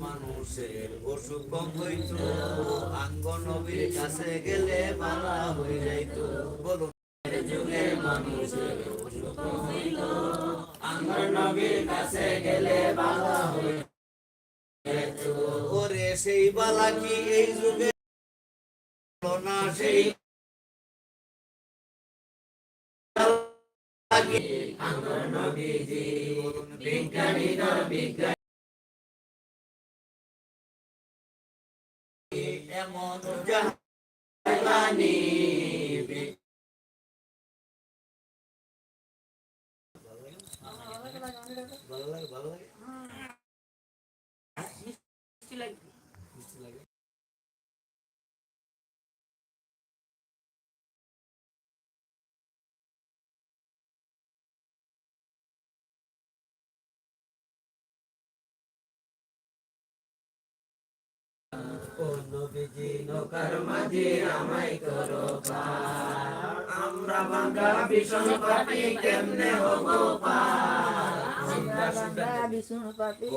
মানুষের অসুখ কম হইত, আঙ্গ নবীর কাছে গেলে বালা হয়ে যাইত। বলুন যুগের মানুষের অসুখ কম হইত, আঙ্গ নবীর কাছে গেলে বালা হয়ে যাইত। ওরে সেই বালা কি এই যুগে না, সেই আঙ্গ নবীজি বিজ্ঞানী না বিজ্ঞানী এমন জানি। ভালো লাগে, ভালো লাগে, মিষ্টি লাগে, মিষ্টি লাগে। ও নবীজি নৌকার মাঝে আমায় করো পার, আমরা বাংলা ভীষণ পাপী কেমনে হবো পার, আমরা বাংলা ভীষণ পাপী।